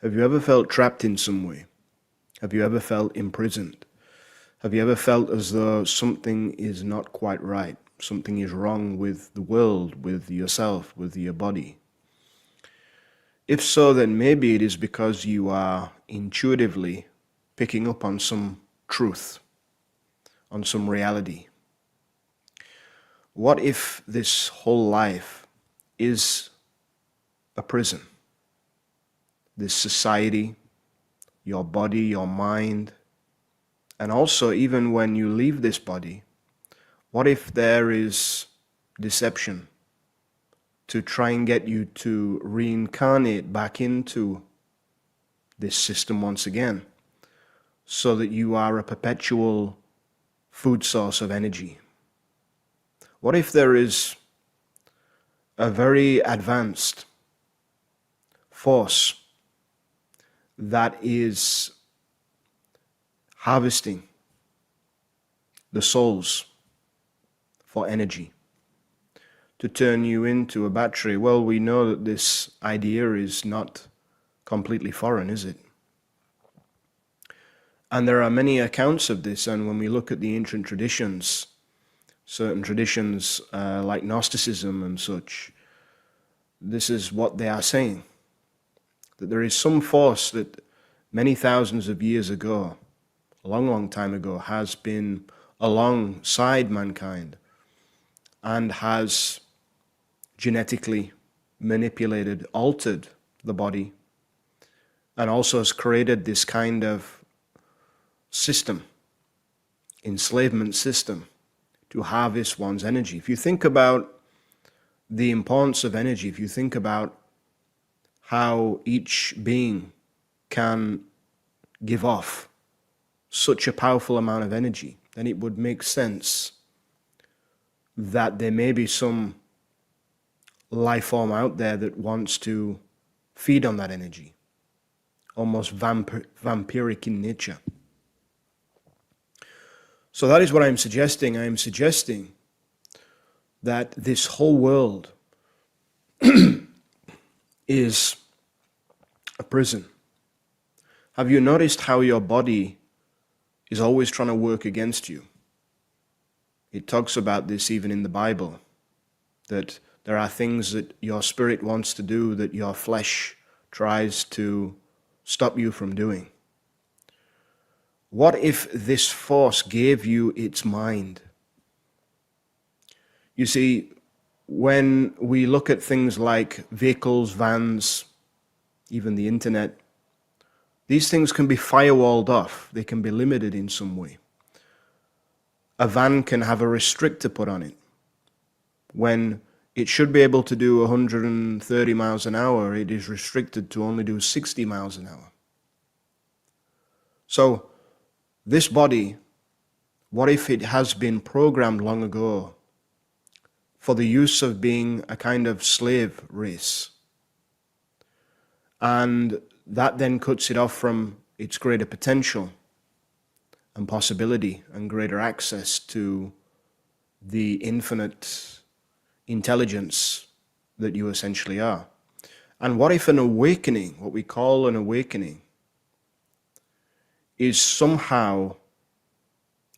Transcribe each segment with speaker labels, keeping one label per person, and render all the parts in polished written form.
Speaker 1: Have you ever felt trapped in some way? Have you ever felt imprisoned? Have you ever felt as though something is not quite right? Something is wrong with the world, with yourself, with your body? If so, then maybe it is because you are intuitively picking up on some truth, on some reality. What if this whole life is a prison? This society, your body, your mind, and also even when you leave this body, what if there is deception to try and get you to reincarnate back into this system once again, so that you are a perpetual food source of energy? What if there is a very advanced force that is harvesting the souls for energy to turn you into a battery? Well, we know that this idea is not completely foreign, is it? And there are many accounts of this, and when we look at the ancient traditions, certain traditions like Gnosticism and such, this is what they are saying. That there is some force that many thousands of years ago, a long, long time ago, has been alongside mankind and has genetically manipulated, altered the body, and also has created this kind of system, enslavement system, to harvest one's energy. If you think about the importance of energy, if you think about how each being can give off such a powerful amount of energy, then it would make sense that there may be some life form out there that wants to feed on that energy, almost vampiric in nature. So that is what I'm suggesting. I am suggesting that this whole world is a prison. Have you noticed how your body is always trying to work against you? It talks about this even in the Bible, that there are things that your spirit wants to do that your flesh tries to stop you from doing. What if this force gave you its mind? You see, when we look at things like vehicles, vans, even the internet, these things can be firewalled off. They can be limited in some way. A van can have a restrictor put on it. When it should be able to do 130 miles an hour, it is restricted to only do 60 miles an hour. So, this body, what if it has been programmed long ago for the use of being a kind of slave race? And that then cuts it off from its greater potential and possibility and greater access to the infinite intelligence that you essentially are. And what if an awakening, what we call an awakening, is somehow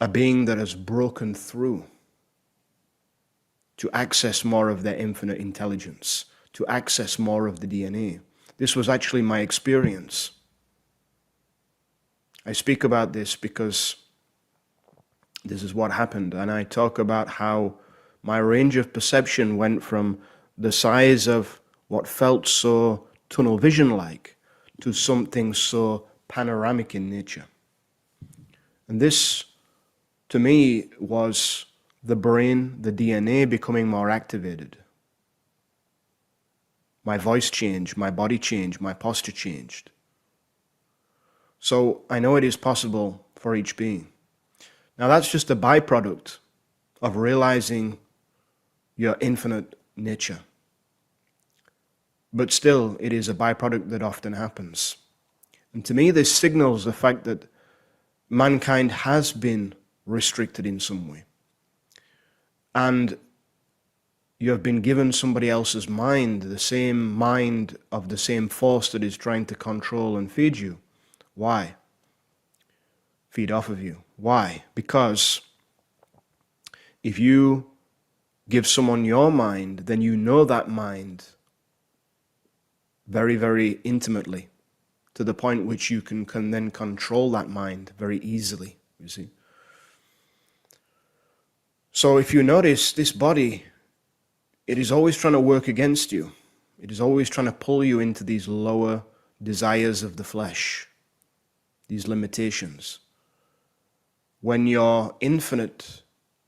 Speaker 1: a being that has broken through to access more of their infinite intelligence, to access more of the DNA? This was actually my experience. I speak about this because this is what happened, and I talk about how my range of perception went from the size of what felt so tunnel vision-like to something so panoramic in nature. And this, to me, was the brain, the DNA becoming more activated. My voice changed, my body changed, my posture changed. So I know it is possible for each being. Now that's just a byproduct of realizing your infinite nature. But still, it is a byproduct that often happens. And to me, this signals the fact that mankind has been restricted in some way. And You have been given somebody else's mind, the same mind of the same force that is trying to control and feed you. Why? Feed off of you. Why? Because if you give someone your mind, then you know that mind very, very intimately, to the point which you can then control that mind very easily, you see. So if you notice, this body, it is always trying to work against you. It is always trying to pull you into these lower desires of the flesh, these limitations. When your infinite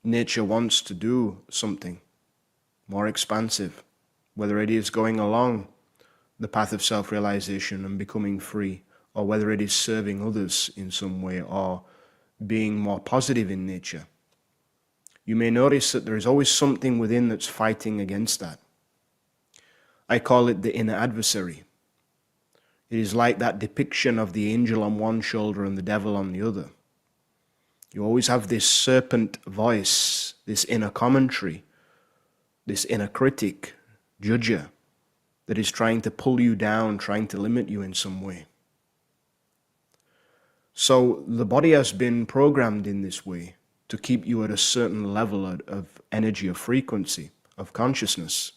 Speaker 1: nature wants to do something more expansive, whether it is going along the path of self-realization and becoming free, or whether it is serving others in some way, or being more positive in nature, you may notice that there is always something within that's fighting against that. I call it the inner adversary. It is like that depiction of the angel on one shoulder and the devil on the other. You always have this serpent voice, this inner commentary, this inner critic, judger, that is trying to pull you down, trying to limit you in some way. So the body has been programmed in this way to keep you at a certain level of energy, of frequency, of consciousness,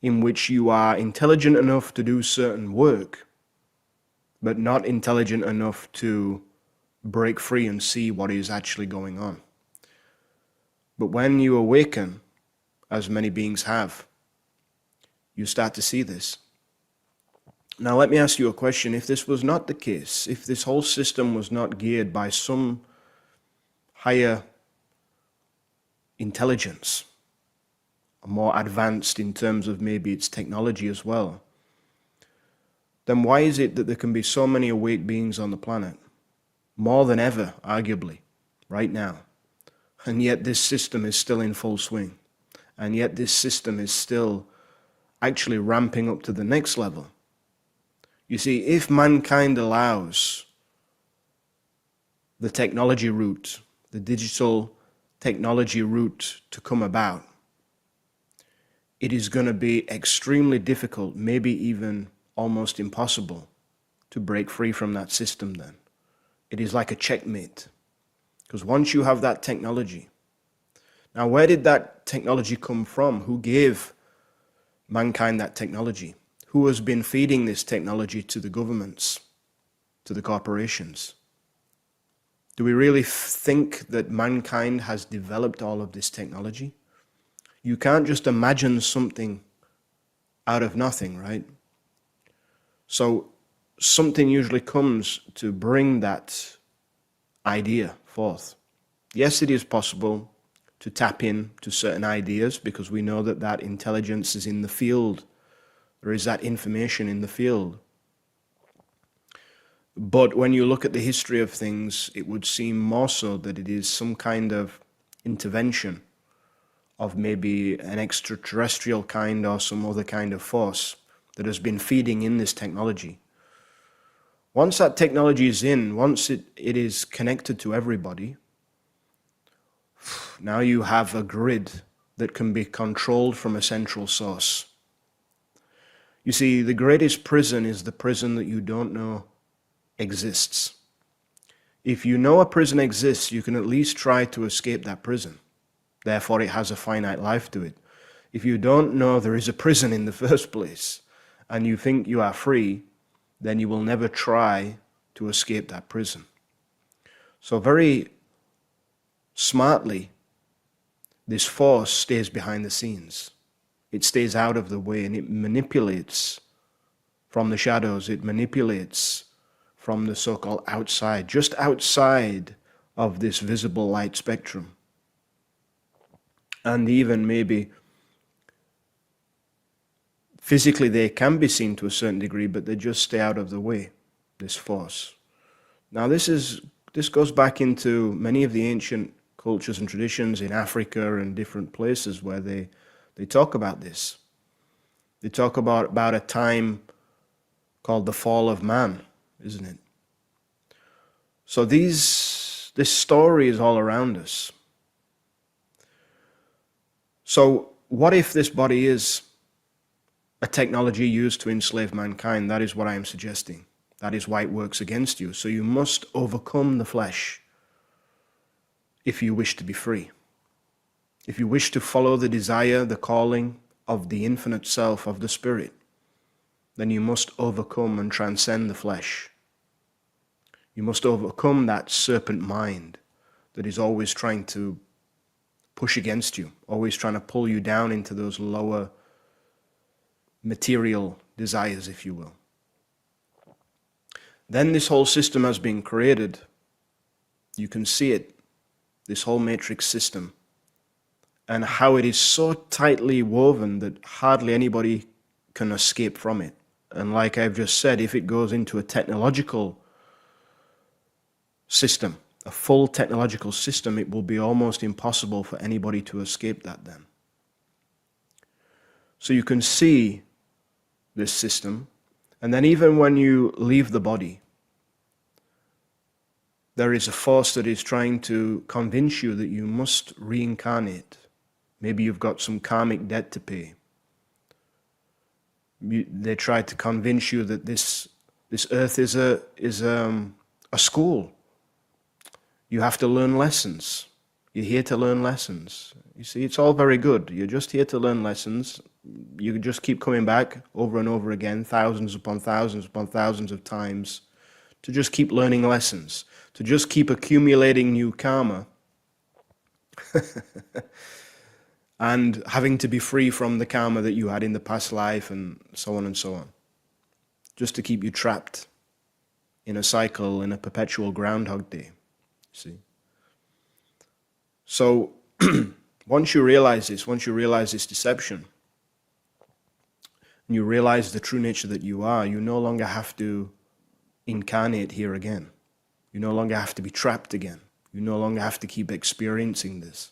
Speaker 1: in which you are intelligent enough to do certain work, but not intelligent enough to break free and see what is actually going on. But when you awaken, as many beings have, you start to see this. Now let me ask you a question. If this was not the case, if this whole system was not geared by some higher intelligence, more advanced in terms of maybe its technology as well, then why is it that there can be so many awake beings on the planet? More than ever, arguably, right now. And yet this system is still in full swing. And yet this system is still actually ramping up to the next level. You see, if mankind allows the technology route, the digital technology route to come about, it is going to be extremely difficult, maybe even almost impossible, to break free from that system then. It is like a checkmate. Because once you have that technology, now where did that technology come from? Who gave mankind that technology? Who has been feeding this technology to the governments, to the corporations? Do we really think that mankind has developed all of this technology? You can't just imagine something out of nothing, right? So something usually comes to bring that idea forth. Yes, it is possible to tap in to certain ideas because we know that that intelligence is in the field. There is that information in the field. But when you look at the history of things, it would seem more so that it is some kind of intervention of maybe an extraterrestrial kind or some other kind of force that has been feeding in this technology. Once that technology is in, once it is connected to everybody, now you have a grid that can be controlled from a central source. You see, the greatest prison is the prison that you don't know exists. If you know a prison exists, you can at least try to escape that prison. Therefore, it has a finite life to it. If you don't know there is a prison in the first place, and you think you are free, then you will never try to escape that prison. So very smartly, this force stays behind the scenes. It stays out of the way, and it manipulates from the shadows. It manipulates from the so-called outside, just outside of this visible light spectrum. And even maybe physically they can be seen to a certain degree, but they just stay out of the way, this force. Now this goes back into many of the ancient cultures and traditions in Africa and different places where they talk about this. They talk about a time called the fall of man, isn't it? So this story is all around us. So what if this body is a technology used to enslave mankind? That is what I am suggesting. That is why it works against you. So you must overcome the flesh if you wish to be free. If you wish to follow the desire, the calling of the infinite self of the Spirit, then you must overcome and transcend the flesh. You must overcome that serpent mind that is always trying to push against you, always trying to pull you down into those lower material desires, if you will. Then this whole system has been created. You can see it, this whole matrix system, and how it is so tightly woven that hardly anybody can escape from it. And like I've just said, if it goes into a technological system, a full technological system, it will be almost impossible for anybody to escape that then. So you can see this system, and then even when you leave the body, there is a force that is trying to convince you that you must reincarnate. Maybe you've got some karmic debt to pay. They try to convince you that this earth is a school. You have to learn lessons. You're here to learn lessons. You see, it's all very good. You're just here to learn lessons. You just keep coming back over and over again, thousands upon thousands of times, to just keep learning lessons, to just keep accumulating new karma, and having to be free from the karma that you had in the past life, and so on and so on. Just to keep you trapped in a cycle, in a perpetual Groundhog Day. See? So, once you realize this deception, and you realize the true nature that you are, you no longer have to incarnate here again. You no longer have to be trapped again. You no longer have to keep experiencing this.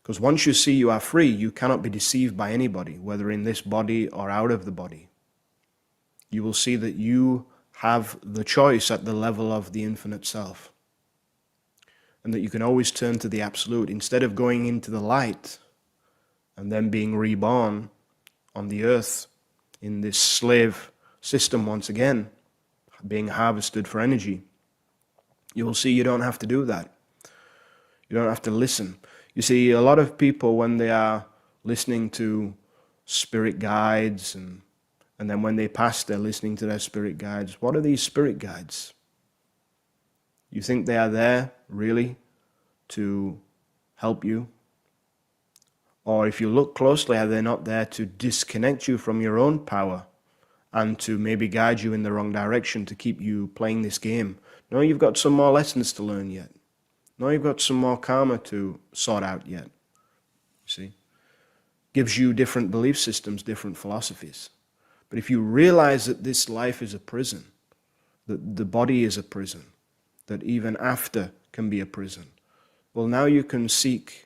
Speaker 1: Because once you see you are free, you cannot be deceived by anybody, whether in this body or out of the body. You will see that you have the choice at the level of the infinite self. And that you can always turn to the absolute. Instead of going into the light and then being reborn on the earth in this slave system once again, being harvested for energy, you will see you don't have to do that. You don't have to listen. You see, a lot of people, when they are listening to spirit guides, and then when they pass, they're listening to their spirit guides. What are these spirit guides? You think they are there, really, to help you? Or if you look closely, are they not there to disconnect you from your own power and to maybe guide you in the wrong direction to keep you playing this game? No, you've got some more lessons to learn yet. No, you've got some more karma to sort out yet. You see? Gives you different belief systems, different philosophies. But if you realize that this life is a prison, that the body is a prison, that even after can be a prison, well, now you can seek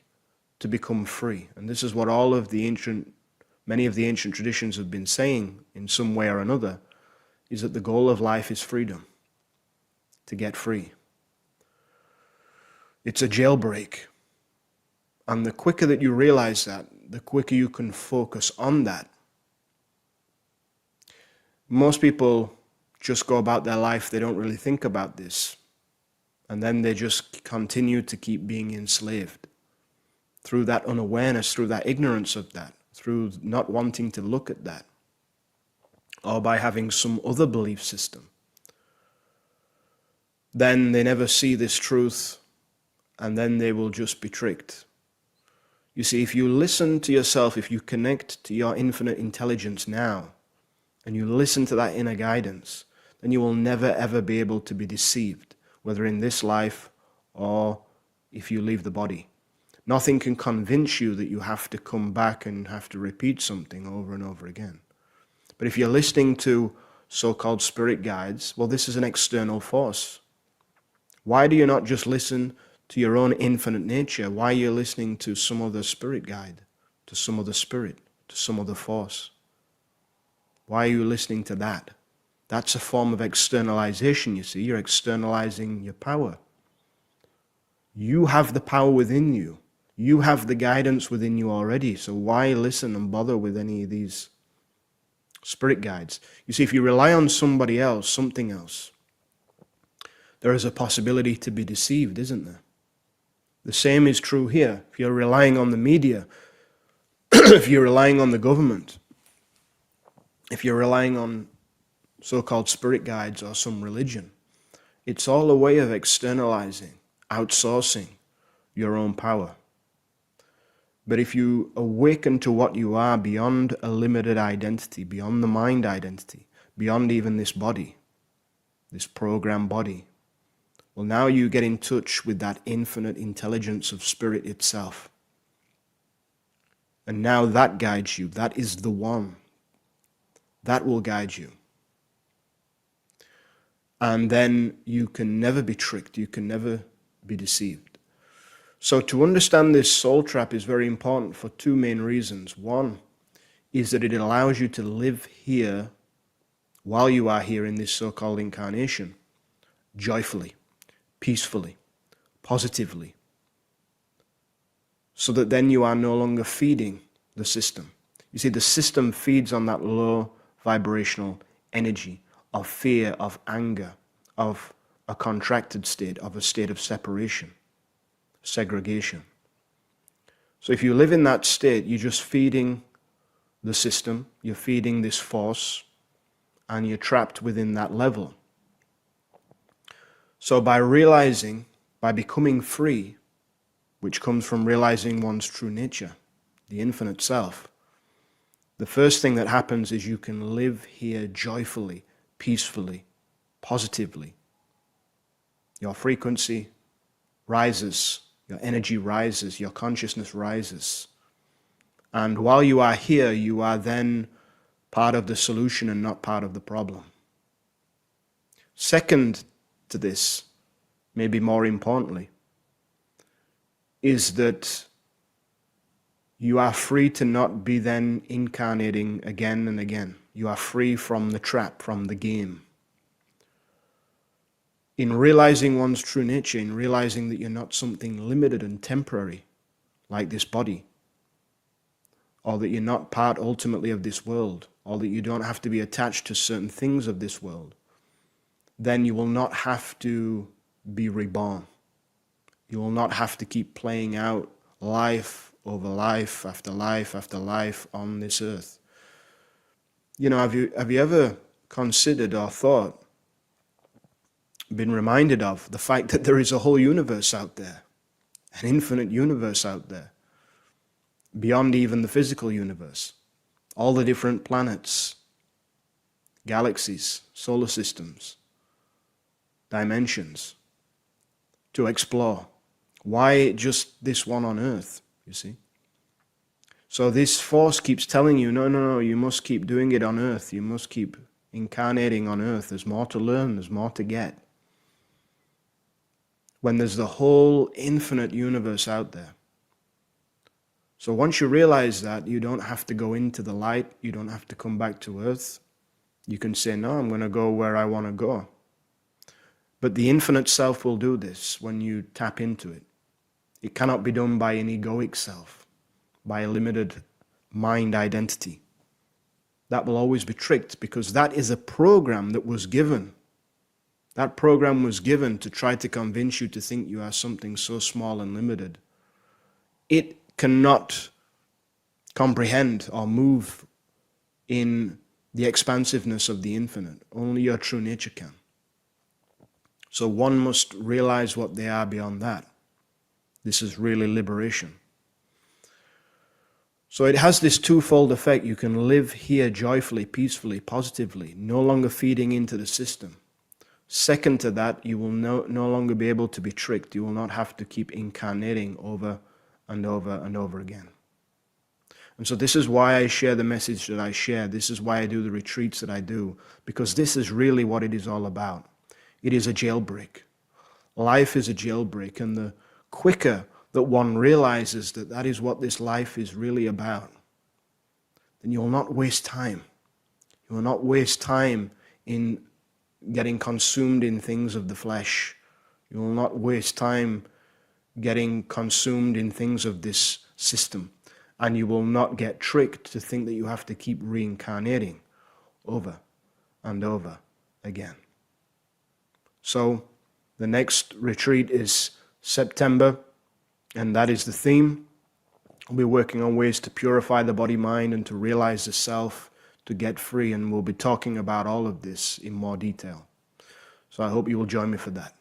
Speaker 1: to become free. And this is what many of the ancient traditions have been saying in some way or another, is that the goal of life is freedom, to get free. It's a jailbreak. And the quicker that you realize that, the quicker you can focus on that. Most people just go about their life, they don't really think about this. And then they just continue to keep being enslaved through that unawareness, through that ignorance of that, through not wanting to look at that, or by having some other belief system. Then they never see this truth, and then they will just be tricked. You see, if you listen to yourself, if you connect to your infinite intelligence now, and you listen to that inner guidance, then you will never ever be able to be deceived, whether in this life or if you leave the body. Nothing can convince you that you have to come back and have to repeat something over and over again. But if you're listening to so-called spirit guides, well, this is an external force. Why do you not just listen to your own infinite nature? Why are you listening to some other spirit guide, to some other spirit, to some other force? Why are you listening to that? That's a form of externalization, you see. You're externalizing your power. You have the power within you. You have the guidance within you already, so why listen and bother with any of these spirit guides? You see, if you rely on somebody else, something else, there is a possibility to be deceived, isn't there? The same is true here. If you're relying on the media, if you're relying on the government, if you're relying on so-called spirit guides or some religion, it's all a way of externalizing, outsourcing your own power. But if you awaken to what you are beyond a limited identity, beyond the mind identity, beyond even this body, this program body, well, now you get in touch with that infinite intelligence of spirit itself. And now that guides you. That is the one. That will guide you. And then you can never be tricked. You can never be deceived. So to understand this soul trap is very important for two main reasons. One is that it allows you to live here while you are here in this so-called incarnation, joyfully, peacefully, positively, so that then you are no longer feeding the system. You see, the system feeds on that low vibrational energy of fear, of anger, of a contracted state, of a state of separation, segregation. So if you live in that state, you're just feeding the system, you're feeding this force, and you're trapped within that level. So by realizing, by becoming free, which comes from realizing one's true nature, the infinite self, the first thing that happens is you can live here joyfully, peacefully, positively. Your frequency rises, your energy rises, your consciousness rises. And while you are here, you are then part of the solution and not part of the problem. Second to this, maybe more importantly, is that you are free to not be then incarnating again and again. You are free from the trap, from the game. In realizing one's true nature, in realizing that you're not something limited and temporary, like this body, or that you're not part ultimately of this world, or that you don't have to be attached to certain things of this world, then you will not have to be reborn. You will not have to keep playing out life over life after life after life on this earth. You know, have you ever considered or thought, been reminded of the fact that there is a whole universe out there, an infinite universe out there, beyond even the physical universe, all the different planets, galaxies, solar systems, dimensions to explore. Why just this one on earth, you see? So this force keeps telling you, no, you must keep doing it on earth. You must keep incarnating on earth. There's more to learn, there's more to get. When there's the whole infinite universe out there. So once you realize that, you don't have to go into the light, you don't have to come back to earth. You can say, no, I'm going to go where I want to go. But the infinite self will do this when you tap into it. It cannot be done by an egoic self, by a limited mind identity. That will always be tricked because that is a program that was given. That program was given to try to convince you to think you are something so small and limited. It cannot comprehend or move in the expansiveness of the infinite. Only your true nature can. So one must realize what they are beyond that. This is really liberation. So it has this twofold effect. You can live here joyfully, peacefully, positively, no longer feeding into the system. Second to that, you will no longer be able to be tricked. You will not have to keep incarnating over and over and over again. And so this is why I share the message that I share. This is why I do the retreats that I do, because this is really what it is all about. It is a jailbreak. Life is a jailbreak, and the quicker that one realizes that that is what this life is really about, then you will not waste time. You will not waste time in getting consumed in things of the flesh. You will not waste time getting consumed in things of this system. And you will not get tricked to think that you have to keep reincarnating over and over again. So the next retreat is September, and that is the theme. We'll be working on ways to purify the body-mind and to realize the self, to get free, and we'll be talking about all of this in more detail. So I hope you will join me for that.